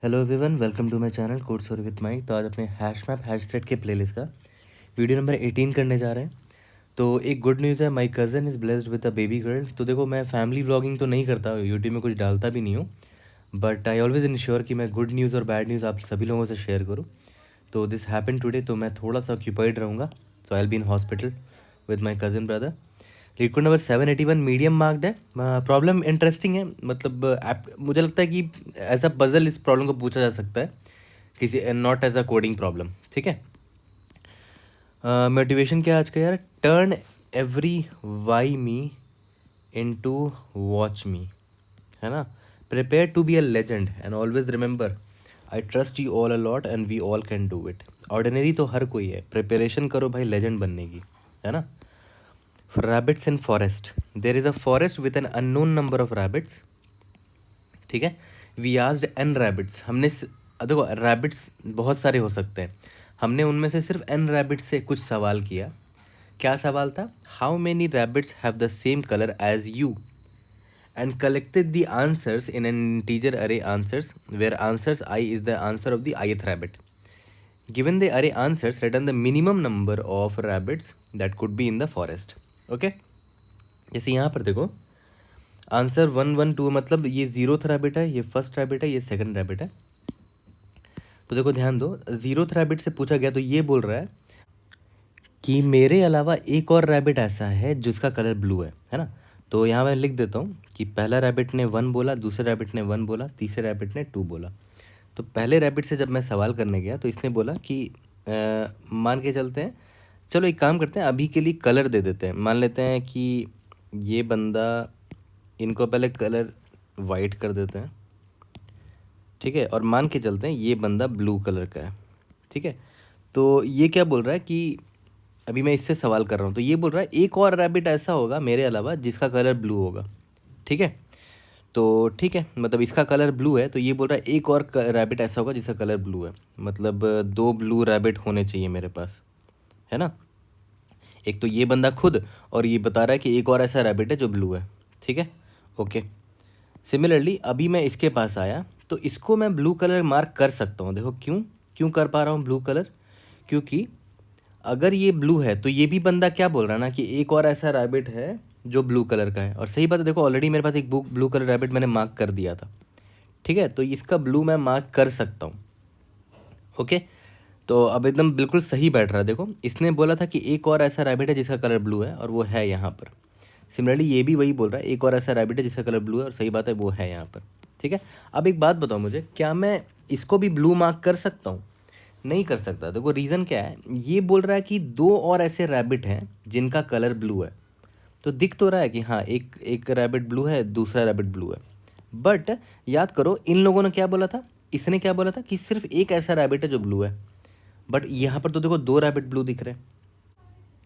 Hello everyone, welcome to my channel code story with Mike. तो आज अपने hash map hash set के playlist का वीडियो नंबर 18 करने जा रहे हैं। तो एक गुड न्यूज़ है, my cousin is blessed with a baby girl. तो देखो, मैं फैमिली व्लॉगिंग तो नहीं करता, यूट्यूब में कुछ डालता भी नहीं हूँ, बट आई ऑलवेज इंश्योर कि मैं गुड न्यूज़ और बैड न्यूज़ आप सभी लोगों से शेयर करूँ। तो दिस हैपन टुडे, तो मैं थोड़ा सा ऑक्यूपाइड रहूँगा। So I will be in hospital with my cousin brother. Record number 781 medium marked है। प्रॉब्लम इंटरेस्टिंग है, मतलब मुझे लगता है कि एज अ पजल इस प्रॉब्लम को पूछा जा सकता है, किसी not as a coding problem. ठीक है। मोटिवेशन क्या है आज का यार? Turn every why me into watch me, है ना। Prepare to be a legend and always remember I trust you all a lot and we all can do it. Ordinary तो हर कोई है, प्रिपरेशन करो भाई लेजेंड बनने की, है ना। Rabbits in forest, there is a forest with an unknown number of rabbits. ठीक है। वी आस्ड एन रैबिट्स, देखो रैबिट्स बहुत सारे हो सकते हैं, हमने उनमें से सिर्फ एन रैबिट्स से कुछ सवाल किया। क्या सवाल था? How many rabbits have the same colour as you and collected the answers in an integer array answers where answers i is the answer of the ith rabbit. Given the array answers return the minimum number of rabbits that could be in the forest. Okay. जैसे यहाँ पर देखो, answer 112 मतलब ये 0th rabbit है, ये first rabbit है, ये सेकंड रैबिट है। तो देखो ध्यान दो, 0th रैबिट से पूछा गया तो ये बोल रहा है कि मेरे अलावा एक और रैबिट ऐसा है जिसका कलर ब्लू है ना। तो यहाँ मैं लिख देता हूँ कि पहला रैबिट ने 1 बोला, दूसरे रैबिट ने 1 बोला, तीसरे रैबिट ने 2 बोला। तो पहले रैबिट से जब मैं सवाल करने गया तो इसने बोला कि मान के चलते हैं, चलो एक काम करते हैं, अभी के लिए कलर दे देते हैं। मान लेते हैं कि ये बंदा, इनको पहले कलर वाइट कर देते हैं, ठीक है, और मान के चलते हैं ये बंदा ब्लू कलर का है। ठीक है। तो ये क्या बोल रहा है कि अभी मैं इससे सवाल कर रहा हूँ, तो ये बोल रहा है एक और रैबिट ऐसा होगा मेरे अलावा जिसका कलर ब्लू होगा। ठीक है। तो ठीक है, मतलब इसका कलर ब्लू है, तो ये बोल रहा है एक और रैबिट ऐसा होगा जिसका कलर ब्लू है, मतलब 2 ब्लू रैबिट होने चाहिए मेरे पास, है ना। एक तो ये बंदा खुद, और ये बता रहा है कि एक और ऐसा रैबिट है जो ब्लू है। ठीक है। ओके। सिमिलरली अभी मैं इसके पास आया तो इसको मैं ब्लू कलर मार्क कर सकता हूँ। देखो क्यों क्यों कर पा रहा हूँ ब्लू कलर, क्योंकि अगर ये ब्लू है तो ये भी बंदा क्या बोल रहा है ना कि एक और ऐसा रैबिट है जो ब्लू कलर का है। और सही बात है, देखो ऑलरेडी मेरे पास एक ब्लू कलर रैबिट मैंने मार्क कर दिया था। ठीक है। तो इसका ब्लू मैं मार्क कर सकता हूँ। ओके। तो अब एकदम बिल्कुल सही बैठ रहा है। देखो इसने बोला था कि एक और ऐसा रैबिट है जिसका कलर ब्लू है, और वो है यहाँ पर। सिमिलरली ये भी वही बोल रहा है, एक और ऐसा रैबिट है जिसका कलर ब्लू है, और सही बात है, वो है यहाँ पर। ठीक है। अब एक बात बताओ मुझे, क्या मैं इसको भी ब्लू मार्क कर सकता हूँ? नहीं कर सकता। देखो रीज़न क्या है, ये बोल रहा है कि 2 और ऐसे रैबिट हैं जिनका कलर ब्लू है। तो दिख तो रहा है कि हाँ, एक एक रैबिट ब्लू है, दूसरा रैबिट ब्लू है। बट याद करो इन लोगों ने क्या बोला था, इसने क्या बोला था कि सिर्फ एक ऐसा रैबिट है जो ब्लू है। बट यहाँ पर तो देखो 2 रैबिट ब्लू दिख रहे हैं,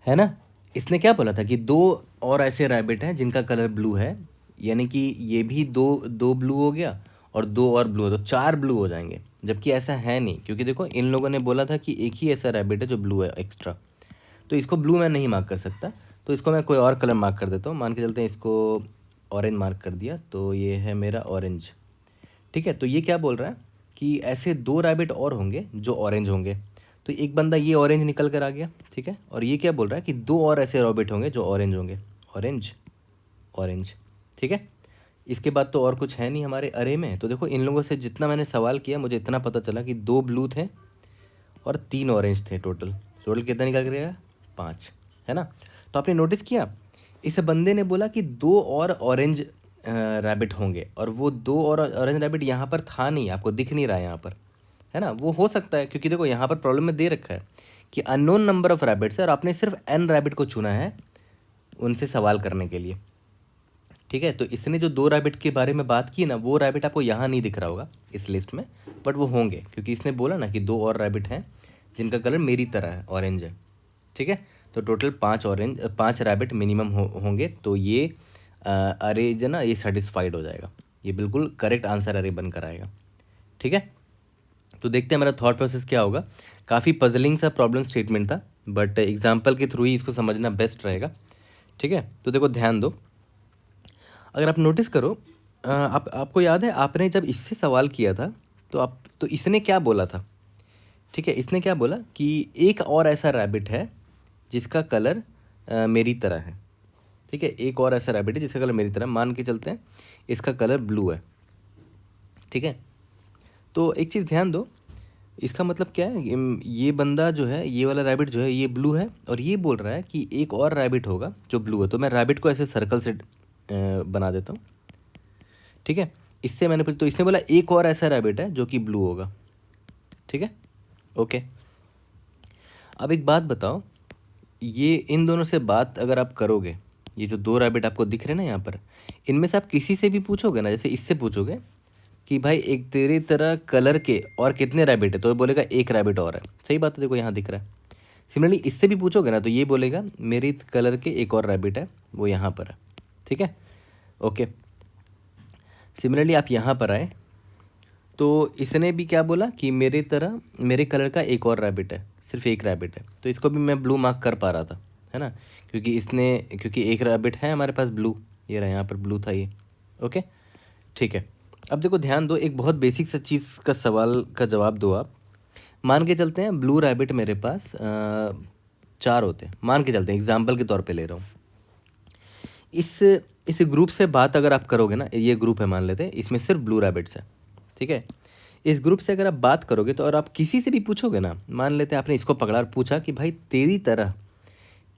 है ना। इसने क्या बोला था कि 2 और ऐसे रैबिट हैं जिनका कलर ब्लू है, यानी कि ये भी दो दो ब्लू हो गया और 2 और ब्लू, तो 4 ब्लू हो जाएंगे। जबकि ऐसा है नहीं, क्योंकि देखो इन लोगों ने बोला था कि एक ही ऐसा रैबिट है जो ब्लू है एक्स्ट्रा। तो इसको ब्लू मैं नहीं मार्क कर सकता, तो इसको मैं कोई और कलर मार्क कर देता हूँ। मान के चलते हैं इसको ऑरेंज मार्क कर दिया, तो ये है मेरा ऑरेंज। ठीक है। तो ये क्या बोल रहा है कि ऐसे 2 रैबिट और होंगे जो ऑरेंज होंगे। तो एक बंदा ये ऑरेंज निकल कर आ गया। ठीक है। और ये क्या बोल रहा है कि 2 और ऐसे रैबिट होंगे जो ऑरेंज होंगे। Orange, orange. ठीक है। इसके बाद तो और कुछ है नहीं हमारे अरे में। तो देखो इन लोगों से जितना मैंने सवाल किया मुझे इतना पता चला कि 2 ब्लू थे और 3 ऑरेंज थे। टोटल टोटल कितना निकल गया? 5, है ना। तो आपने नोटिस किया, इस बंदे ने बोला कि 2 और ऑरेंज रैबिट होंगे, और वो 2 और ऑरेंज रैबिट यहाँ पर था नहीं, आपको दिख नहीं रहा है यहाँ पर, है ना। वो हो सकता है क्योंकि देखो यहाँ पर प्रॉब्लम में दे रखा है कि अननोन नंबर ऑफ रैबिट्स है, और आपने सिर्फ एन रैबिट को चुना है उनसे सवाल करने के लिए। ठीक है। तो इसने जो 2 रैबिट के बारे में बात की ना, वो रैबिट आपको यहाँ नहीं दिख रहा होगा इस लिस्ट में, बट वो होंगे क्योंकि इसने बोला ना कि 2 और रैबिट हैं जिनका कलर मेरी तरह है, ऑरेंज है। ठीक है। तो टोटल 5 रैबिट मिनिमम होंगे। तो ये अरे जो ना, ये सेटिस्फाइड हो जाएगा, ये बिल्कुल करेक्ट आंसर अरे बनकर आएगा। ठीक है। तो देखते हैं मेरा थॉट प्रोसेस क्या होगा। काफ़ी पजलिंग सा प्रॉब्लम स्टेटमेंट था, बट एग्जाम्पल के थ्रू ही इसको समझना बेस्ट रहेगा। ठीक है। तो देखो ध्यान दो, अगर आप नोटिस करो, आपको याद है आपने जब इससे सवाल किया था तो इसने क्या बोला था, ठीक है, इसने क्या बोला कि एक और ऐसा रैबिट है जिसका कलर मेरी तरह है, ठीक है, एक और ऐसा रैबिट है जिसका कलर मेरी तरह, मान के चलते हैं इसका कलर ब्लू है, ठीक है। तो एक चीज़ ध्यान दो, इसका मतलब क्या है, ये बंदा जो है, ये वाला रैबिट जो है ये ब्लू है, और ये बोल रहा है कि एक और रैबिट होगा जो ब्लू है। तो मैं रैबिट को ऐसे सर्कल से बना देता हूँ, ठीक है। इससे मैंने तो इसने बोला एक और ऐसा रैबिट है जो कि ब्लू होगा, ठीक है, ओके। अब एक बात बताओ, ये इन दोनों से बात अगर आप करोगे, ये जो दो रैबिट आपको दिख रहे हैं ना यहाँ पर, इनमें से आप किसी से भी पूछोगे ना, जैसे इससे पूछोगे कि भाई एक तेरी तरह कलर के और कितने रैबिट है, तो ये बोलेगा एक रैबिट और है, सही बात है, देखो यहाँ दिख रहा है। सिमिलरली इससे भी पूछोगे ना, तो ये बोलेगा मेरी कलर के एक और रैबिट है, वो यहाँ पर है, ठीक है, ओके। सिमिलरली आप यहाँ पर आए, तो इसने भी क्या बोला कि मेरे तरह मेरे कलर का एक और रैबिट है, सिर्फ एक रैबिट है, तो इसको भी मैं ब्लू मार्क कर पा रहा था, है ना, क्योंकि एक रैबिट है हमारे पास ब्लू, ये रहा यहाँ पर ब्लू था ये, ओके, ठीक है। अब देखो ध्यान दो, एक बहुत बेसिक सा चीज़ का सवाल का जवाब दो आप। मान के चलते हैं ब्लू रैबिट मेरे पास 4 होते हैं, मान के चलते हैं, एग्जाम्पल के तौर पे ले रहा हूँ। इस ग्रुप से बात अगर आप करोगे ना, ये ग्रुप है मान लेते हैं, इसमें सिर्फ ब्लू रैबिट्स है, ठीक है। इस ग्रुप से अगर आप बात करोगे तो, और आप किसी से भी पूछोगे ना, मान लेते हैं आपने इसको पकड़ा और पूछा कि भाई तेरी तरह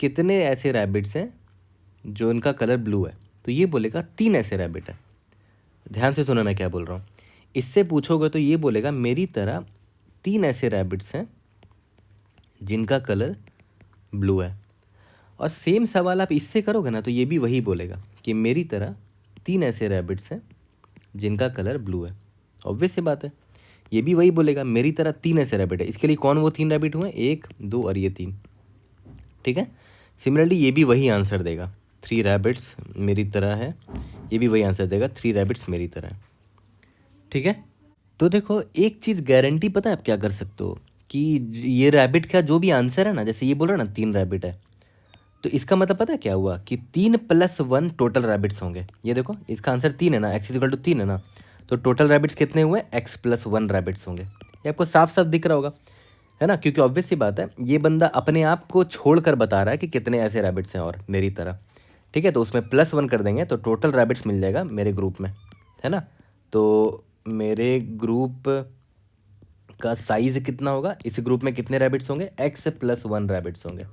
कितने ऐसे रैबिट्स हैं जो इनका कलर ब्लू है, तो ये बोलेगा 3 ऐसे रैबिट है। ध्यान से सुनो मैं क्या बोल रहा हूँ। इससे पूछोगे तो ये बोलेगा मेरी तरह 3 ऐसे रैबिट्स हैं जिनका कलर ब्लू है। और सेम सवाल आप इससे करोगे ना, तो ये भी वही बोलेगा कि मेरी तरह 3 ऐसे रैबिट्स हैं जिनका कलर ब्लू है। ऑब्वियस सी बात है, ये भी वही बोलेगा मेरी तरह 3 ऐसे रैबिट है। इसके लिए कौन वो 3 रैबिट हुए, 1 2 और ये 3, ठीक है। सिमिलरली ये भी वही आंसर देगा, 3 रैबिट्स मेरी तरह है, ये भी वही आंसर देगा, 3 रैबिट्स मेरी तरह है, ठीक है। तो देखो एक चीज़ गारंटी पता है आप क्या कर सकते हो, कि ये रैबिट का जो भी आंसर है ना, जैसे ये बोल रहा है ना 3 रैबिट है, तो इसका मतलब पता है क्या हुआ कि 3 + 1 टोटल रैबिट्स होंगे। ये देखो इसका आंसर 3 है ना, x = 3 है ना, तो टोटल रैबिट्स कितने हुए, x + 1 रैबिट्स होंगे। ये आपको साफ साफ दिख रहा होगा, है ना, क्योंकि ऑब्वियस सी बात है, ये बंदा अपने आप को छोड़ कर बता रहा है कि कितने ऐसे रैबिट्स हैं और मेरी तरह, ठीक है। तो उसमें +1 कर देंगे तो टोटल रैबिट्स मिल जाएगा मेरे ग्रुप में, है ना। तो मेरे ग्रुप का साइज़ कितना होगा, इस ग्रुप में कितने रैबिट्स होंगे, x + 1 रैबिट्स होंगे।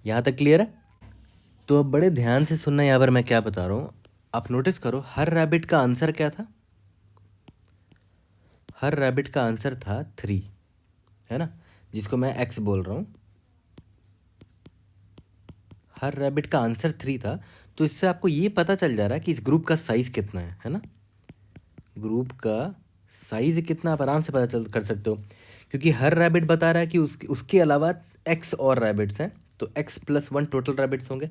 यहाँ तक क्लियर है। तो अब बड़े ध्यान से सुनना, यहाँ पर मैं क्या बता रहा हूँ, आप नोटिस करो हर रैबिट का आंसर क्या था, हर रैबिट का आंसर था 3, है ना, जिसको मैं x बोल रहा हूँ, हर रैबिट का आंसर 3 था। तो इससे आपको ये पता चल जा रहा है कि इस ग्रुप का साइज़ कितना है ना, ग्रुप का साइज़ कितना आप आराम से पता चल कर सकते हो, क्योंकि हर रैबिट बता रहा है कि उसके अलावा x और रैबिट्स हैं, तो x + 1 टोटल रैबिट्स होंगे,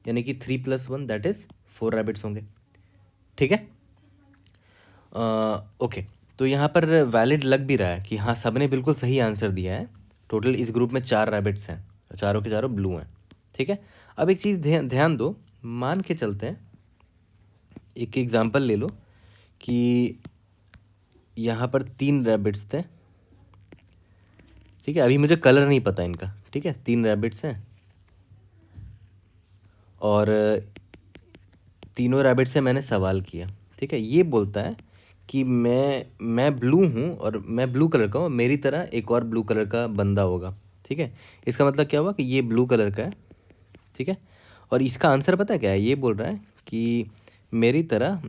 यानी कि 3 + 1 दैट इज़ 4 रैबिट्स होंगे, ठीक है। ओके, तो यहाँ पर वैलिड लग भी रहा है कि हाँ सबने बिल्कुल सही आंसर दिया है। टोटल इस ग्रुप में 4 रैबिट्स हैं, चारों के चारों ब्लू हैं, ठीक है। अब एक चीज़ ध्यान दो, मान के चलते हैं, एक एग्जांपल ले लो कि यहाँ पर 3 रैबिट्स थे, ठीक है। अभी मुझे कलर नहीं पता इनका, ठीक है, 3 रैबिट्स हैं और तीनों रैबिट से मैंने सवाल किया, ठीक है। ये बोलता है कि मैं ब्लू हूँ और मैं ब्लू कलर का हूँ, मेरी तरह एक और ब्लू कलर का बंदा होगा, ठीक है। इसका मतलब क्या हुआ कि ये ब्लू कलर का है, ठीक है। और इसका आंसर पता है क्या है, ये बोल रहा है कि मेरी तरह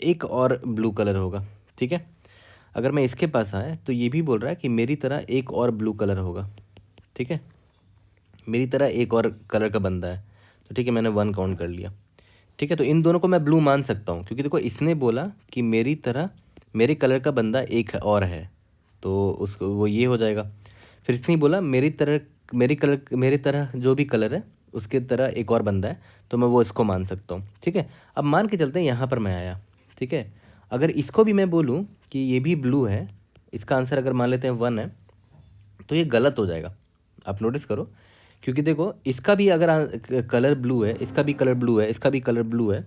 एक और ब्लू कलर होगा, ठीक है। अगर मैं इसके पास आया तो ये भी बोल रहा है कि मेरी तरह एक और ब्लू कलर होगा, ठीक है, मेरी तरह एक और कलर का बंदा है, तो ठीक है, मैंने 1 काउंट कर लिया, ठीक है। तो इन दोनों को मैं ब्लू मान सकता हूँ, क्योंकि देखो इसने बोला कि मेरी तरह मेरे कलर का बंदा एक और है, तो उसको वो ये हो जाएगा। फिर इसने बोला मेरी तरह जो भी कलर है उसके तरह एक और बंदा है, तो मैं वो इसको मान सकता हूँ, ठीक है। अब मान के चलते हैं यहाँ पर मैं आया, ठीक है। अगर इसको भी मैं बोलूँ कि ये भी ब्लू है, इसका आंसर अगर मान लेते हैं 1 है, तो ये गलत हो जाएगा। आप नोटिस करो, क्योंकि देखो इसका भी अगर कलर ब्लू है, इसका भी कलर ब्लू है, इसका भी कलर ब्लू है,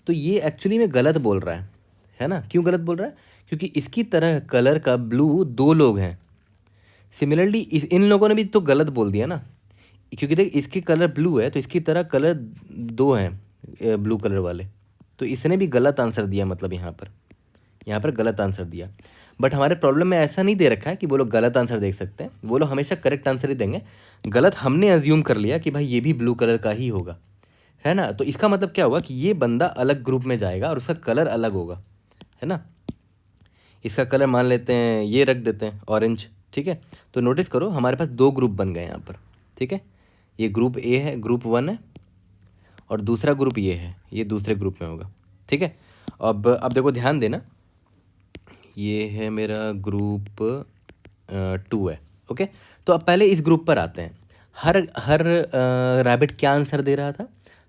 तो ये एक्चुअली में गलत बोल रहा है ना। क्यों गलत बोल रहा है, क्योंकि इसकी तरह कलर का ब्लू दो लोग हैं। सिमिलरली इन लोगों ने भी तो गलत बोल दिया ना, क्योंकि देख इसकी कलर ब्लू है तो इसकी तरह कलर दो हैं ब्लू कलर वाले, तो इसने भी गलत आंसर दिया, मतलब यहाँ पर गलत आंसर दिया। बट हमारे प्रॉब्लम में ऐसा नहीं दे रखा है कि वो लोग गलत आंसर देख सकते हैं, वो लोग हमेशा करेक्ट आंसर ही देंगे। गलत हमने अज्यूम कर लिया कि भाई ये भी ब्लू कलर का ही होगा, है ना। तो इसका मतलब क्या हुआ कि ये बंदा अलग ग्रुप में जाएगा और उसका कलर अलग होगा, है ना। इसका कलर मान लेते हैं, ये रख देते हैं ऑरेंज, ठीक है। तो नोटिस करो हमारे पास दो ग्रुप बन गए यहाँ पर, ठीक है। ये ग्रुप ए है, ग्रुप 1 है, और दूसरा ग्रुप ये है, ये दूसरे ग्रुप में होगा, ठीक है। अब देखो ध्यान देना, ये है मेरा ग्रुप 2 है, ओके। तो अब पहले इस ग्रुप पर आते हैं। हर हर रैबिट क्या आंसर दे रहा था?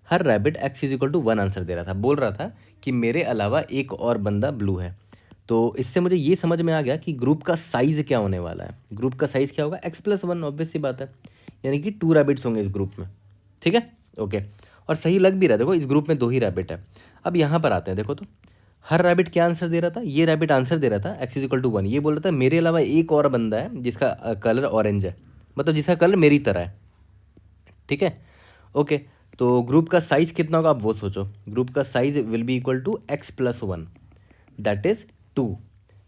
हर रैबिट x=1 आंसर दे रहा था, बोल रहा था कि मेरे अलावा एक और बंदा ब्लू है। तो इससे मुझे ये समझ में आ गया कि ग्रुप का साइज़ क्या होने वाला है। ग्रुप का साइज़ क्या होगा? x+1, ऑब्वियस सी बात है, यानी कि 2 रैबिट्स होंगे इस ग्रुप में, ठीक है, ओके। और सही लग भी रहा है, देखो इस ग्रुप में 2 ही रैबिट है। अब यहाँ पर आते हैं, देखो तो हर रैबिट क्या आंसर दे रहा था? ये रैबिट आंसर दे रहा था x=1, ये बोल रहा था मेरे अलावा एक और बंदा है जिसका कलर ऑरेंज है, मतलब जिसका कलर मेरी तरह है, ठीक है, ओके। तो ग्रुप का साइज़ कितना होगा आप वो सोचो। ग्रुप का size will be equal to x+1, that is 2,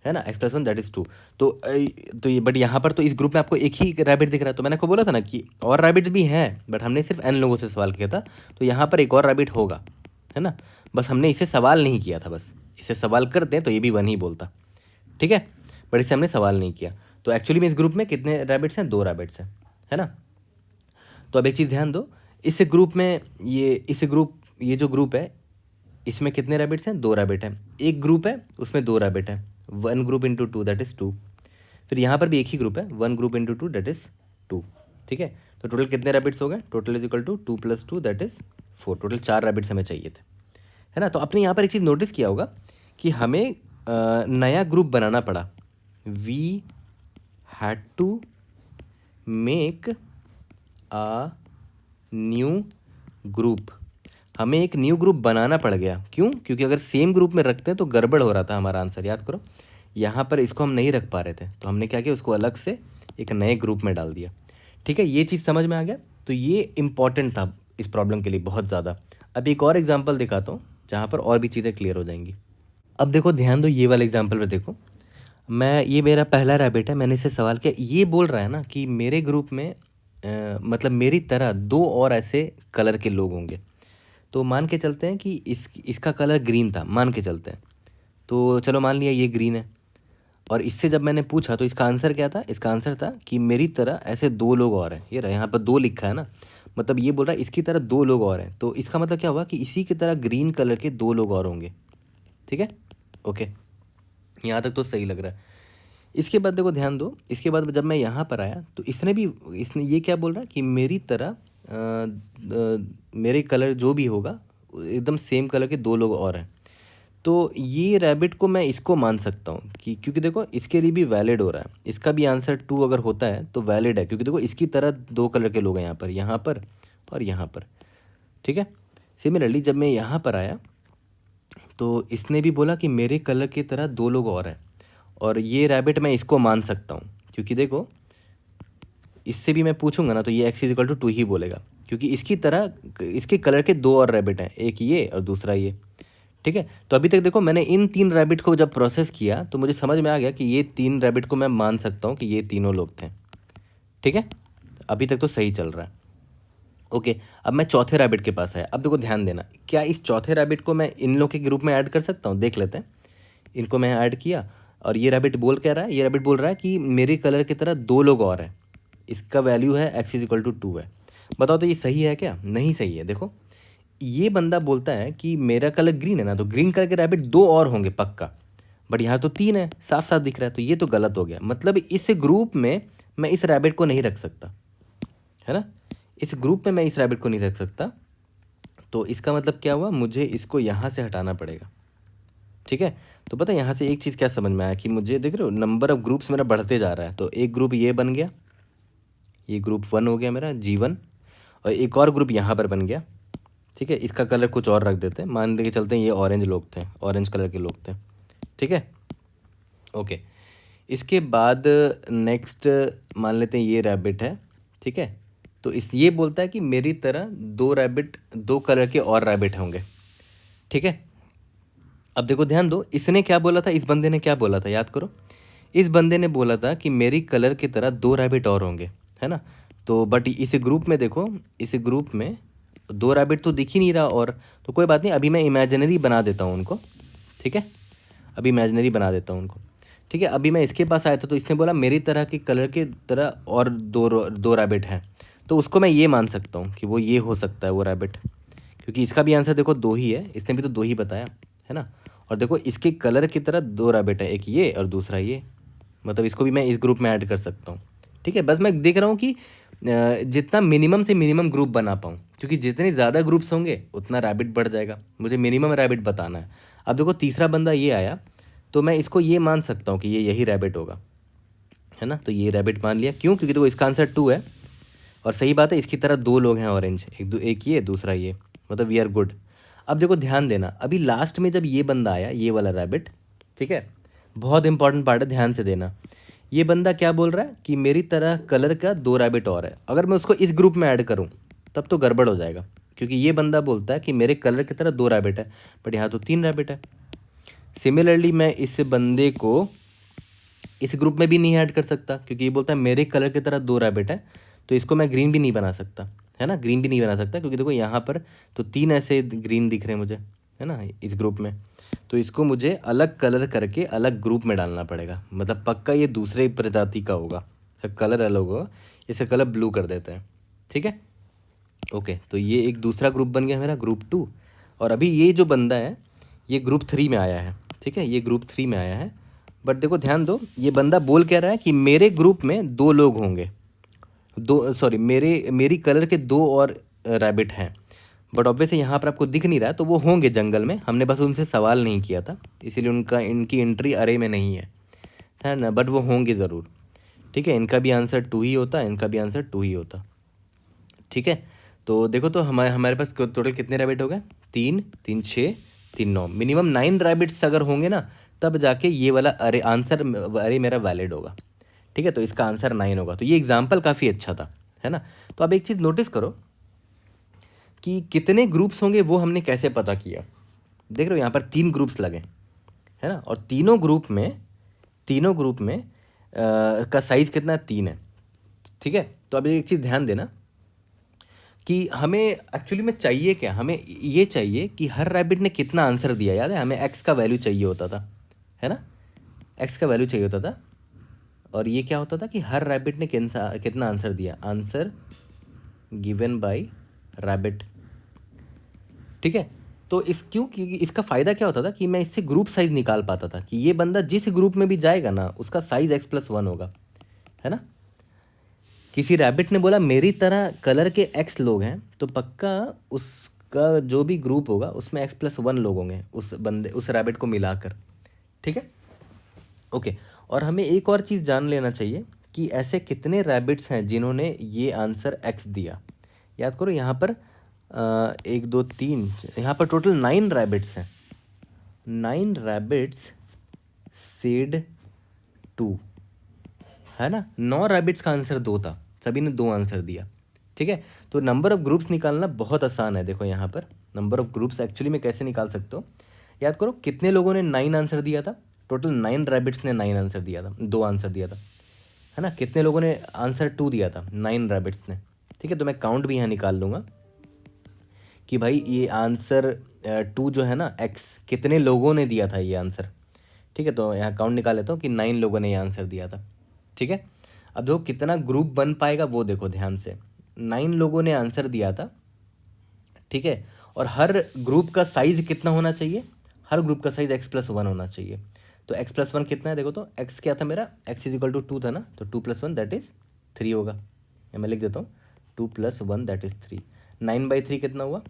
है ना, x+1 दैट इज़ 2। तो ये बट यहाँ पर तो इस ग्रुप में आपको एक ही रैबिट दिख रहा है, तो मैंने आपको बोला था ना कि और रैबिट्स भी हैं, बट हमने सिर्फ n लोगों से सवाल किया था, तो यहाँ पर एक और रैबिट होगा, है ना। बस हमने इसे सवाल नहीं किया था, बस इसे सवाल करते तो ये भी 1 ही बोलता, ठीक है, बट इसे हमने सवाल नहीं किया। तो एक्चुअली में इस ग्रुप में कितने रैबिट्स हैं? 2 रैबिट्स हैं, है ना। तो अब एक चीज़ ध्यान दो, इस ग्रुप में ये जो ग्रुप है इसमें कितने रैबिट्स हैं? 2 रैबिट हैं। एक ग्रुप है उसमें 2 रैबिट हैं, 1 ग्रुप इंटू 2 दैट इज़ 2। फिर यहाँ पर भी एक ही ग्रुप है, 1 ग्रुप इंटू 2 दैट इज़ 2, ठीक है। तो टोटल कितने रैबिट्स हो गए? Total is equal to 2 + 2 that is 4। Total 4 rabbits हमें चाहिए थे, है ना। तो आपने यहाँ पर एक चीज़ नोटिस किया होगा कि हमें नया ग्रुप बनाना पड़ा। We had to make a new group, हमें एक न्यू ग्रुप बनाना पड़ गया। क्यों? क्योंकि अगर सेम ग्रुप में रखते हैं तो गड़बड़ हो रहा था हमारा आंसर, याद करो। यहाँ पर इसको हम नहीं रख पा रहे थे, तो हमने क्या किया, उसको अलग से एक नए ग्रुप में डाल दिया, ठीक है। ये चीज़ समझ में आ गया। तो ये इंपॉर्टेंट था इस प्रॉब्लम के लिए बहुत ज़्यादा। अब एक और एग्जाम्पल दिखाता हूँ जहाँ पर और भी चीज़ें क्लियर हो जाएंगी। अब देखो ध्यान दो, ये वाले एग्जाम्पल पर देखो, ये मेरा पहला रैबिट है, मैंने इससे सवाल किया, ये बोल रहा है ना कि मेरे ग्रुप में मतलब मेरी तरह 2 और ऐसे कलर के लोग होंगे। तो मान के चलते हैं कि इसका कलर ग्रीन था, मान के चलते हैं, तो चलो मान लिया ये ग्रीन है। और इससे जब मैंने पूछा तो इसका आंसर क्या था? इसका आंसर था कि मेरी तरह ऐसे 2 लोग और हैं। ये रहा, यहाँ पर 2 लिखा है ना, मतलब ये बोल रहा है इसकी तरह 2 लोग और हैं। तो इसका मतलब क्या हुआ कि इसी की तरह ग्रीन कलर के 2 लोग और होंगे, ठीक है, ओके। यहाँ तक तो सही लग रहा है। इसके बाद देखो ध्यान दो, इसके बाद जब मैं यहाँ पर आया तो इसने ये क्या बोल रहा है कि मेरी तरह मेरे कलर जो भी होगा एकदम सेम कलर के 2 लोग और हैं। तो ये रैबिट को मैं इसको मान सकता हूँ कि क्योंकि देखो इसके लिए भी वैलिड हो रहा है, इसका भी आंसर 2 अगर होता है तो वैलिड है, क्योंकि देखो इसकी तरह 2 कलर के लोग हैं यहाँ पर और यहाँ पर, ठीक है। सिमिलरली जब मैं यहाँ पर आया तो इसने भी बोला कि मेरे कलर की तरह 2 लोग और हैं, और ये रैबिट मैं इसको मान सकता हूँ क्योंकि देखो इससे भी मैं पूछूंगा ना तो ये x=2 ही बोलेगा, क्योंकि इसकी तरह इसके कलर के 2 और रैबिट हैं, एक ये और दूसरा ये, ठीक है। तो अभी तक देखो मैंने इन 3 रैबिट को जब प्रोसेस किया तो मुझे समझ में आ गया कि ये 3 रैबिट को मैं मान सकता हूँ कि ये तीनों लोग थे, ठीक है। अभी तक तो सही चल रहा है, ओके। अब मैं चौथे रैबिट के पास आया। अब देखो ध्यान देना, क्या इस चौथे रैबिट को मैं इन लोग के ग्रुप में ऐड कर सकता हूँ? देख लेते हैं। इनको मैं ऐड किया और ये रैबिट बोल क्या रहा है? ये रैबिट बोल रहा है कि मेरे कलर की तरह 2 लोग और हैं, इसका वैल्यू है x=2 है। बताओ तो ये सही है क्या? नहीं सही है। देखो ये बंदा बोलता है कि मेरा कलर ग्रीन है ना, तो ग्रीन कलर के रैबिट 2 और होंगे पक्का, बट यहाँ तो 3 है, साफ साफ दिख रहा है, तो ये तो गलत हो गया। मतलब इस ग्रुप में मैं इस रैबिट को नहीं रख सकता, है ना, इस ग्रुप में मैं इस रैबिट को नहीं रख सकता। तो इसका मतलब क्या हुआ, मुझे इसको यहाँ से हटाना पड़ेगा, ठीक है। तो पता है यहाँ से एक चीज़ क्या समझ में आया कि मुझे देख रहे हो नंबर ऑफ ग्रुप्स मेरा बढ़ते जा रहा है। तो एक ग्रुप ये बन गया, ये ग्रुप 1 हो गया मेरा G1, और एक और ग्रुप यहाँ पर बन गया, ठीक है। इसका कलर कुछ और रख देते हैं, मान के चलते हैं ये ऑरेंज लोग थे, ऑरेंज कलर के लोग थे, ठीक है। ओके, इसके बाद नेक्स्ट मान लेते हैं ये रैबिट है, ठीक है। तो इस ये बोलता है कि मेरी तरह दो रैबिट, दो कलर के और रैबिट होंगे, ठीक है। अब देखो ध्यान दो, इसने क्या बोला था, इस बंदे ने क्या बोला था, याद करो। इस बंदे ने बोला था कि मेरी कलर की तरह दो रैबिट और होंगे, है ना। तो बट इस ग्रुप में देखो, इस ग्रुप में दो रैबिट तो दिख ही नहीं रहा, और तो कोई बात नहीं, अभी मैं इमेजिनरी बना देता हूँ उनको, ठीक है। अभी इमेजिनरी बना देता हूँ उनको, ठीक है। अभी मैं इसके पास आया था तो इसने बोला मेरी तरह के कलर के तरह और दो रैबिट हैं, तो उसको मैं ये मान सकता हूँ कि वो ये हो सकता है वो रैबिट, क्योंकि इसका भी आंसर देखो दो ही है, इसने भी तो दो ही बताया, है ना। और देखो इसके कलर की तरह दो रैबिट है, एक ये और दूसरा ये, मतलब इसको भी मैं इस ग्रुप में ऐड कर सकता हूँ, ठीक है। बस मैं देख रहा हूँ कि जितना मिनिमम से मिनिमम ग्रुप बना पाऊँ, क्योंकि जितने ज़्यादा ग्रुप्स होंगे उतना रैबिट बढ़ जाएगा, मुझे मिनिमम रैबिट बताना है। अब देखो तीसरा बंदा ये आया, तो मैं इसको ये मान सकता हूँ कि ये यही रैबिट होगा, है ना। तो ये रैबिट मान लिया, क्यों, क्योंकि देखो इसका आंसर 2 है, और सही बात है, इसकी तरह दो लोग हैं ऑरेंज, एक ये दूसरा ये, मतलब वी आर गुड। अब देखो ध्यान देना, अभी लास्ट में जब ये बंदा आया, ये वाला रैबिट, ठीक है, बहुत इंपॉर्टेंट पार्ट है, ध्यान से देना। ये बंदा क्या बोल रहा है कि मेरी तरह कलर का दो रैबिट और है, अगर मैं उसको इस ग्रुप में ऐड करूँ तब तो गड़बड़ हो जाएगा, क्योंकि ये बंदा बोलता है कि मेरे कलर की तरह दो रैबिट है, बट यहाँ तो 3 रैबिट है। सिमिलरली मैं इस बंदे को इस ग्रुप में भी नहीं ऐड कर सकता, क्योंकि ये बोलता है मेरे कलर की तरह दो रैबिट है, तो इसको मैं ग्रीन भी नहीं बना सकता, है ना, ग्रीन भी नहीं बना सकता, क्योंकि देखो यहाँ पर तो 3 ऐसे ग्रीन दिख रहे हैं मुझे, है ना, इस ग्रुप में। तो इसको मुझे अलग कलर करके अलग ग्रुप में डालना पड़ेगा, मतलब पक्का ये दूसरे प्रजाति का होगा, इसका कलर अलग होगा, इसका कलर ब्लू कर देते हैं, ठीक है। ओके, तो ये एक दूसरा ग्रुप बन गया मेरा, ग्रुप 2। और अभी ये जो बंदा है ये ग्रुप 3 में आया है, ठीक है, ये ग्रुप 3 में आया है। बट देखो ध्यान दो, ये बंदा बोल कह रहा है कि मेरे ग्रुप में दो लोग होंगे, दो सॉरी मेरी कलर के दो और रैबिट हैं, बट ऑब्वियसली यहाँ पर आपको दिख नहीं रहा है, तो वो होंगे जंगल में, हमने बस उनसे सवाल नहीं किया था, इसीलिए इनकी एंट्री अरे में नहीं है ना, बट वो होंगे ज़रूर, ठीक है। इनका भी आंसर 2 ही होता, इनका भी आंसर 2 ही होता, ठीक है। तो देखो, तो हमारे हमारे पास टोटल कितने रैबिट हो गए, 3 3 6 3 9, मिनिमम 9 रैबिट्स अगर होंगे ना, तब जाके ये वाला अरे आंसर अरे मेरा वैलिड होगा, ठीक है। तो इसका आंसर 9 होगा। तो ये एग्जाम्पल काफ़ी अच्छा था, है ना। तो अब एक चीज़ नोटिस करो कि कितने ग्रुप्स होंगे वो हमने कैसे पता किया। देख रहे हो यहाँ पर 3 ग्रुप्स लगे, है ना, और तीनों ग्रुप में का साइज़ कितना है, 3 है, ठीक है। तो अब एक चीज़ ध्यान देना कि हमें एक्चुअली में चाहिए क्या, हमें ये चाहिए कि हर रैबिट ने कितना आंसर दिया, याद है हमें एक्स का वैल्यू चाहिए होता था, है ना, एक्स का वैल्यू चाहिए होता था। और ये क्या होता था कि हर रैबिट ने कितना आंसर दिया, आंसर गिवन बाय रैबिट, ठीक है। तो क्योंकि इसका फ़ायदा क्या होता था कि मैं इससे ग्रुप साइज़ निकाल पाता था, कि ये बंदा जिस ग्रुप में भी जाएगा ना उसका साइज़ x+1 होगा, है ना। किसी रैबिट ने बोला मेरी तरह कलर के x लोग हैं, तो पक्का उसका जो भी ग्रुप होगा उसमें x+1 लोग होंगे, उस रैबिट को मिलाकर, ठीक है। ओके, और हमें एक और चीज़ जान लेना चाहिए कि ऐसे कितने रैबिट्स हैं जिन्होंने ये आंसर x दिया। याद करो यहाँ पर 1 2 3, यहाँ पर टोटल 9 रैबिट्स हैं, 9 रैबिट्स सेड 2, है ना। 9 रैबिट्स का आंसर 2 था, सभी ने 2 आंसर दिया, ठीक है। तो नंबर ऑफ़ ग्रुप्स निकालना बहुत आसान है। देखो यहाँ पर नंबर ऑफ़ ग्रुप्स एक्चुअली में कैसे निकाल सकते हो, याद करो कितने लोगों ने 9 आंसर दिया था, टोटल 9 रैबिट्स ने 9 आंसर दिया था, 2 आंसर दिया था, है ना। कितने लोगों ने आंसर 2 दिया था, 9 रैबिट्स ने, ठीक है। तो मैं काउंट भी यहाँ निकाल लूँगा कि भाई ये आंसर 2 जो है ना x, कितने लोगों ने दिया था ये आंसर, ठीक है। तो यहाँ काउंट निकाल लेता हूँ कि 9 लोगों ने ये आंसर दिया था, ठीक है। अब देखो कितना ग्रुप बन पाएगा वो देखो ध्यान से, 9 लोगों ने आंसर दिया था, ठीक है। और हर ग्रुप का साइज़ कितना होना चाहिए, हर ग्रुप का साइज़ x+1 होना चाहिए। तो x+1 कितना है, देखो तो x क्या था मेरा, x = 2 था ना, तो 2 + 1 दैट इज़ 3 होगा, या मैं लिख देता हूँ 2 + 1 दैट इज़ 3, 9/3 कितना हुआ,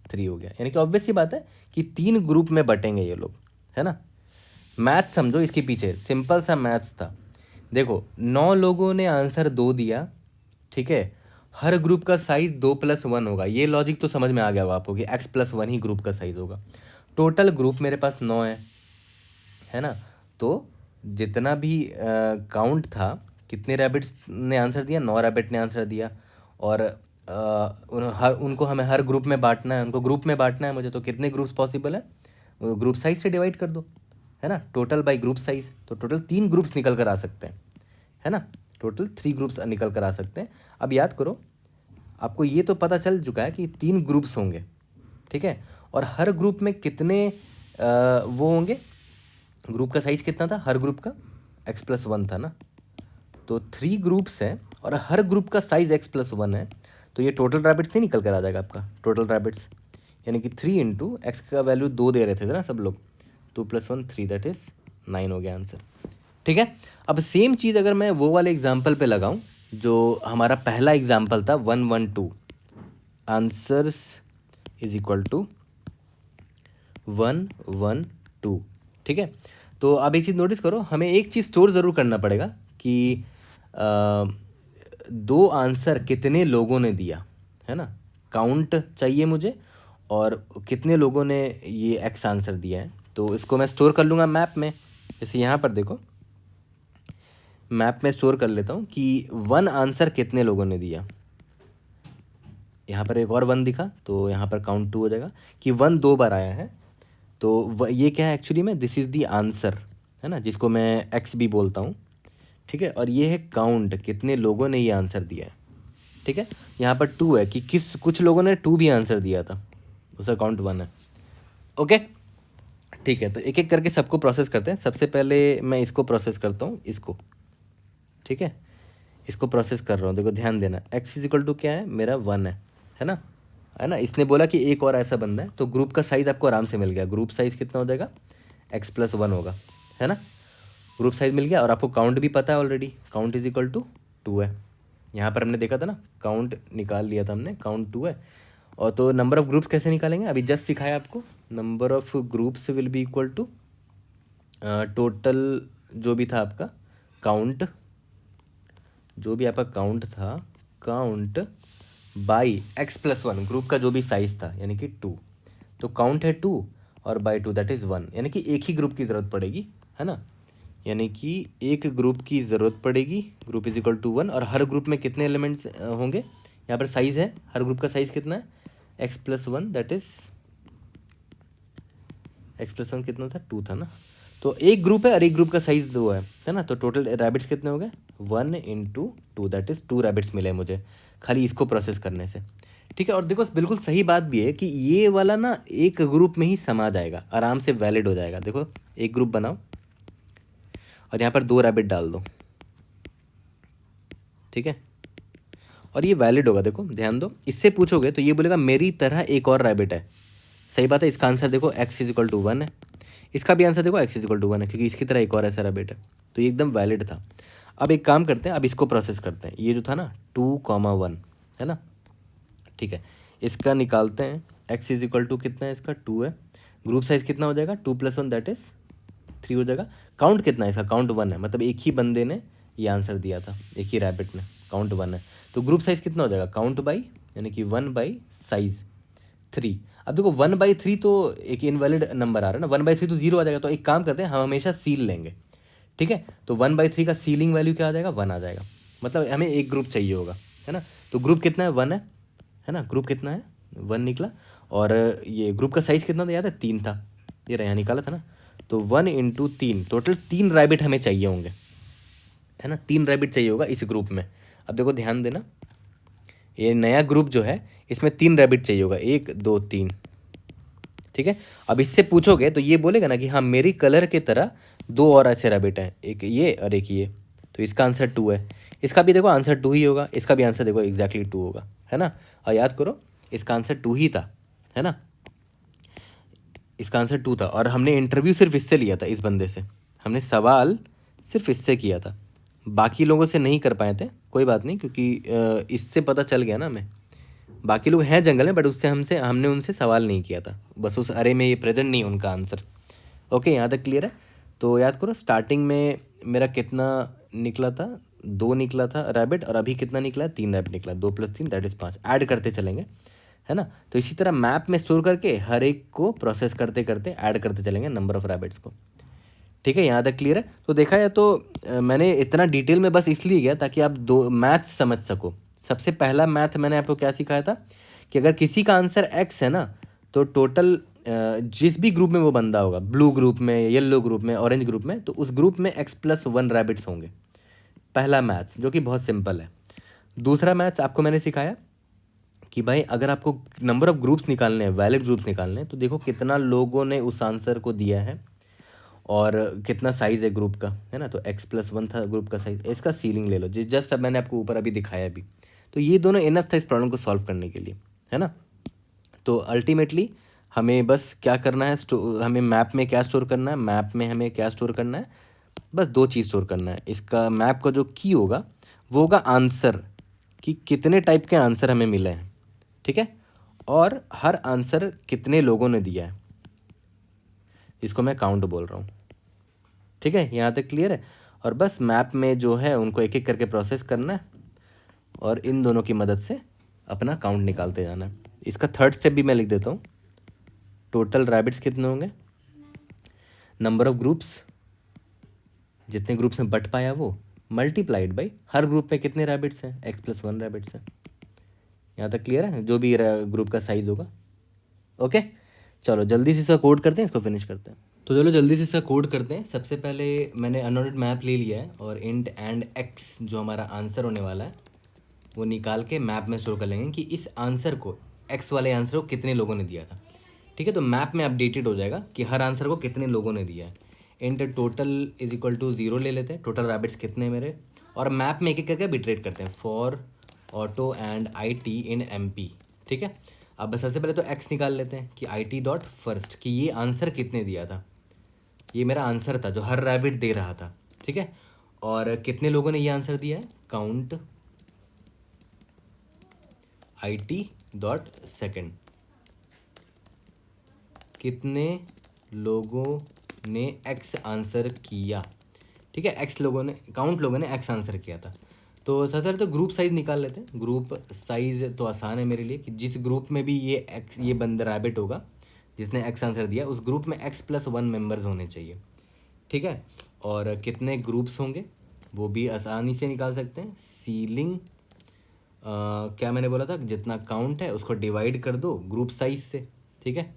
3 हो गया। यानी कि ऑब्वियस सी बात है कि 3 ग्रुप में बटेंगे ये लोग, है ना। मैथ समझो इसके पीछे, सिंपल सा मैथ्स था। देखो 9 लोगों ने आंसर 2 दिया, ठीक है, हर ग्रुप का साइज 2+1 होगा, ये लॉजिक तो समझ में आ गया होगा आपको कि x+1 ही ग्रुप का साइज होगा। टोटल ग्रुप मेरे पास 9 है ना, तो जितना भी काउंट था, कितने रैबिट्स ने आंसर दिया, 9 रैबिट ने आंसर दिया। और उनको हमें हर ग्रुप में बांटना है, उनको ग्रुप में बांटना है मुझे, तो कितने ग्रुप्स पॉसिबल है, ग्रुप साइज से डिवाइड कर दो, है ना, टोटल बाई ग्रुप साइज। तो टोटल 3 ग्रुप्स निकल कर आ सकते हैं, है ना, टोटल 3 ग्रुप्स निकल कर आ सकते हैं। अब याद करो, आपको ये तो पता चल चुका है कि 3 ग्रुप्स होंगे, ठीक है, और हर ग्रुप में कितने वो होंगे, ग्रुप का साइज़ कितना था हर ग्रुप का, x+1 था ना। तो 3 ग्रुप्स हैं और हर ग्रुप का साइज़ x+1 है, तो ये टोटल रैबिट्स नहीं निकल कर आ जाएगा आपका, टोटल रैबिट्स, यानी कि 3 इंटू एक्स का वैल्यू 2 दे रहे थे ना सब लोग, 2+1 3, दैट इज़ 9 हो गया आंसर, ठीक है। अब सेम चीज़ अगर मैं वो वाले एग्जाम्पल पे लगाऊं जो हमारा पहला एग्जाम्पल था 112, आंसर्स इज इक्वल टू 112, ठीक है। तो अब एक चीज़ नोटिस करो, हमें एक चीज़ स्टोर ज़रूर करना पड़ेगा कि दो आंसर कितने लोगों ने दिया, है ना, काउंट चाहिए मुझे, और कितने लोगों ने ये एक्स आंसर दिया है। तो इसको मैं स्टोर कर लूँगा मैप में, जैसे यहाँ पर देखो मैप में स्टोर कर लेता हूँ कि 1 आंसर कितने लोगों ने दिया। यहाँ पर एक और 1 दिखा तो यहाँ पर काउंट 2 हो जाएगा कि 1 2 बार आया है, तो ये क्या है एक्चुअली में, दिस इज़ दी आंसर, है ना, जिसको मैं एक्स भी बोलता हूँ, ठीक है। और ये है काउंट, कितने लोगों ने ये आंसर दिया है, ठीक है। यहाँ पर 2 है कि कुछ लोगों ने 2 भी आंसर दिया था, उसका काउंट 1 है, ओके, ठीक है। तो एक एक करके सबको प्रोसेस करते हैं। सबसे पहले मैं इसको प्रोसेस करता हूँ, इसको, ठीक है, इसको प्रोसेस कर रहा हूँ। देखो ध्यान देना, एक्स इज इक्वल टू क्या है मेरा 1 है ना, है ना। इसने बोला कि एक और ऐसा बंदा है, तो ग्रुप का साइज़ आपको आराम से मिल गया। ग्रुप साइज़ कितना हो जाएगा, x+1 होगा, है ना, ग्रुप साइज़ मिल गया। और आपको काउंट भी पता है already, count is equal to 2 है। यहाँ पर हमने देखा था ना, काउंट निकाल लिया था हमने, काउंट 2 है। और तो नंबर ऑफ़ ग्रुप्स कैसे निकालेंगे, अभी जस्ट सिखाया आपको। Number of groups will be equal to total जो भी था आपका काउंट, जो भी आपका काउंट था, काउंट बाई x+1, ग्रुप का जो भी साइज़ था, यानी कि 2। तो काउंट है 2 और बाई 2 दैट इज़ 1, यानी कि एक ही ग्रुप की ज़रूरत पड़ेगी, है ना, यानी कि एक ग्रुप की ज़रूरत पड़ेगी। ग्रुप इज इक्वल टू 1, और हर ग्रुप में कितने एलिमेंट्स होंगे, यहाँ पर साइज़ है, हर ग्रुप का साइज़ कितना है, x+1, दैट इज़ x+1 कितना था, 2 था ना। तो एक ग्रुप है और एक ग्रुप का साइज़ 2 है ना। तो टोटल रैबिट्स कितने हो गए, 1 इंटू 2, दैट इज़ 2 रैबिट्स मिले मुझे खाली इसको प्रोसेस करने से, ठीक है। और देखो बिल्कुल सही बात भी है कि ये वाला ना एक ग्रुप में ही समा जाएगा, आराम से वैलिड हो जाएगा। देखो एक ग्रुप बनाओ और यहाँ पर 2 रैबिट डाल दो, ठीक है, और ये वैलिड होगा। देखो ध्यान दो, इससे पूछोगे तो ये बोलेगा मेरी तरह एक और रैबिट है, सही बात है। इसका आंसर देखो x इज इक्वल टू 1 है, इसका भी आंसर देखो x इज इक्वल टू 1 है, क्योंकि इसकी तरह एक और ऐसा रैबिट है, तो ये एकदम वैलिड था। अब एक काम करते हैं, अब इसको प्रोसेस करते हैं। ये जो था ना 2,1 है ना, ठीक है, इसका निकालते हैं। x इज इक्वल टू कितना है इसका, 2 है। ग्रुप साइज कितना हो जाएगा, 2+1 दैट इज़ 3 हो जाएगा। काउंट कितना है इसका, काउंट 1 है, मतलब एक ही बंदे ने ये आंसर दिया था, एक ही रैबिट ने, काउंट 1 है। तो ग्रुप साइज कितना हो जाएगा, काउंट बाई, यानी कि 1 बाई साइज 3। अब देखो 1/3 तो एक इनवैलिड नंबर आ रहा है ना, 1/3 तो 0 आ जाएगा। तो एक काम करते हैं, हम हमेशा सील लेंगे, ठीक है। तो 1/3 का सीलिंग वैल्यू क्या आ जाएगा, 1 आ जाएगा, मतलब हमें एक ग्रुप चाहिए होगा, है ना। तो ग्रुप कितना है, 1 है ना, ग्रुप कितना है, 1 निकला। और ये ग्रुप का साइज़ कितना था याद है, 3 था, ये रहा निकाला था ना। तो 1 इंटू 3, टोटल 3 रैबिट हमें चाहिए होंगे, है ना, 3 रैबिट चाहिए होगा इस ग्रुप में। अब देखो ध्यान देना, ये नया ग्रुप जो है इसमें 3 रैबिट चाहिए होगा, 1 2 3, ठीक है। अब इससे पूछोगे तो ये बोलेगा ना कि हाँ मेरी कलर के तरह 2 और ऐसे रैबिट हैं, एक ये और एक ये, तो इसका आंसर 2 है। इसका भी देखो आंसर 2 ही होगा, इसका भी आंसर देखो एग्जैक्टली 2 होगा, है ना। और याद करो इसका आंसर 2 ही था, है ना, इसका आंसर 2 था। और हमने इंटरव्यू सिर्फ इससे लिया था, इस बंदे से हमने सवाल सिर्फ इससे किया था, बाकी लोगों से नहीं कर पाए थे। कोई बात नहीं, क्योंकि इससे पता चल गया ना हमें, बाकी लोग हैं जंगल में, बट उससे हमने उनसे सवाल नहीं किया था, बस उस अरे में ये प्रेजेंट नहीं उनका आंसर। ओके, यहाँ तक क्लियर है। तो याद करो स्टार्टिंग में मेरा कितना निकला था, 2 निकला था रैबिट, और अभी कितना निकला है, 3 रैबिट निकला, 2+3 दैट इज़ 5, ऐड करते चलेंगे, है ना। तो इसी तरह मैप में स्टोर करके हर एक को प्रोसेस करते करते ऐड करते चलेंगे नंबर ऑफ़ रैबिट्स को, ठीक है, यहाँ तक क्लियर है। तो देखा जाए तो मैंने इतना डिटेल में बस इसलिए गया ताकि आप दो मैथ समझ सको। सबसे पहला मैथ मैंने आपको क्या सिखाया था कि अगर किसी का आंसर एक्स है ना, तो टोटल जिस भी ग्रुप में वो बंदा होगा, ब्लू ग्रुप में, येलो ग्रुप में, ऑरेंज ग्रुप में, तो उस ग्रुप में x+1 रैबिट्स होंगे। पहला मैथ्स जो कि बहुत सिंपल है। दूसरा मैथ्स आपको मैंने सिखाया कि भाई अगर आपको नंबर ऑफ ग्रुप्स निकालने हैं, वैलिड ग्रुप्स निकालने हैं, तो देखो कितना लोगों ने उस आंसर को दिया है और कितना साइज़ है ग्रुप का, है ना। तो x+1 था ग्रुप का साइज़, इसका सीलिंग ले लो जी, जस्ट अब मैंने आपको ऊपर अभी दिखाया भी। तो ये दोनों इनफ था इस प्रॉब्लम को सॉल्व करने के लिए, है ना। तो अल्टीमेटली हमें बस क्या करना है, हमें मैप में क्या स्टोर करना है, मैप में हमें क्या स्टोर करना है, बस दो चीज़ स्टोर करना है। इसका मैप का जो की होगा वो होगा आंसर, कि कितने टाइप के आंसर हमें मिले हैं, ठीक है, और हर आंसर कितने लोगों ने दिया है, इसको मैं काउंट बोल रहा हूँ। ठीक है, यहाँ तक क्लियर है। और बस मैप में जो है उनको एक एक करके प्रोसेस करना है और इन दोनों की मदद से अपना काउंट निकालते जाना है। इसका थर्ड स्टेप भी मैं लिख देता हूँ। टोटल रैबिट्स कितने होंगे, नंबर ऑफ ग्रुप्स, जितने ग्रुप्स में बट पाया वो, मल्टीप्लाइड बाई हर ग्रुप में कितने रैबिट्स हैं, x+1 रैबिट्स हैं। यहाँ तक क्लियर है, जो भी ग्रुप का साइज होगा। ओके, चलो जल्दी से इसका कोड करते हैं, इसको फिनिश करते हैं। तो चलो जल्दी से इसका कोड करते हैं। सबसे पहले मैंने अनऑर्डर्ड मैप ले लिया है और इंट एंड एक्स जो हमारा आंसर होने वाला है वो निकाल के मैप में स्टोर कर लेंगे कि इस आंसर को, एक्स वाले आंसर को कितने लोगों ने दिया था। ठीक है, तो मैप में अपडेटेड हो जाएगा कि हर आंसर को कितने लोगों ने दिया है। Int total is equal to 0 ले लेते हैं, टोटल रैबिट्स कितने हैं मेरे, और मैप में एक एक करके बिट्रेट करते हैं, for auto and IT in MP। ठीक है, अब सबसे पहले तो एक्स निकाल लेते हैं कि IT.first कि ये आंसर कितने दिया था। ये मेरा आंसर था जो हर रैबिट दे रहा था। ठीक है, और कितने लोगों ने ये आंसर दिया है, काउंट IT.second, कितने लोगों ने एक्स आंसर किया। ठीक है, एक्स लोगों ने, काउंट लोगों ने एक्स आंसर किया था। तो सबसे पहले तो ग्रुप साइज़ निकाल लेते हैं। ग्रुप साइज़ तो आसान है मेरे लिए कि जिस ग्रुप में भी ये बंदा रैबिट होगा जिसने एक्स आंसर दिया, उस ग्रुप में x+1 मेंबर्स होने चाहिए। ठीक है, और कितने ग्रुप्स होंगे वो भी आसानी से निकाल सकते हैं। सीलिंग क्या मैंने बोला था, जितना काउंट है उसको डिवाइड कर दो ग्रुप साइज से। ठीक है,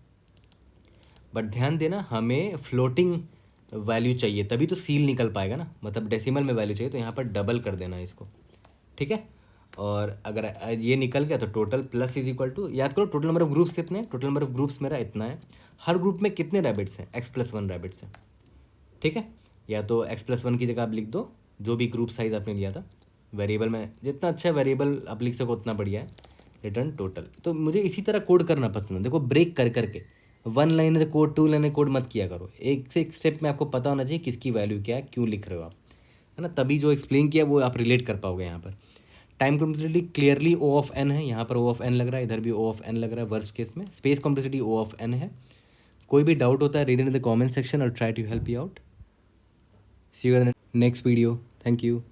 बट ध्यान देना हमें फ्लोटिंग वैल्यू चाहिए, तभी तो सील निकल पाएगा ना, मतलब डेसिमल में वैल्यू चाहिए, तो यहाँ पर डबल कर देना इसको। ठीक है, और अगर ये निकल गया तो total plus is equal to, याद करो टोटल नंबर ऑफ ग्रुप्स कितने हैं, टोटल नंबर ऑफ ग्रुप्स मेरा इतना है। हर ग्रुप में कितने रैबिट्स हैं, x+1 रैबिट्स हैं। ठीक है, या तो x+1 की जगह आप लिख दो जो भी ग्रुप साइज आपने लिया था। वेरिएबल में जितना अच्छा वेरिएबल आप लिख सको उतना बढ़िया है। रिटर्न टोटल, तो मुझे इसी तरह कोड करना पसंद है। देखो ब्रेक कर करके 1 लाइनर कोड 2 लाइनर कोड मत किया करो, एक से एक स्टेप में आपको पता होना चाहिए किसकी वैल्यू क्या है, क्यों लिख रहे हो आप, है ना। तभी जो एक्सप्लेन किया वो आप रिलेट कर पाओगे। यहाँ पर टाइम कॉम्प्लेक्सिटी क्लियरली O(n) है, यहाँ पर O(n) लग रहा है, इधर भी O(n) लग रहा है वर्स्ट केस में। स्पेस कॉम्प्लेक्सिटी O(n) है। कोई भी डाउट होता है read in the comment section और try to help you out. See you in the next video, thank you.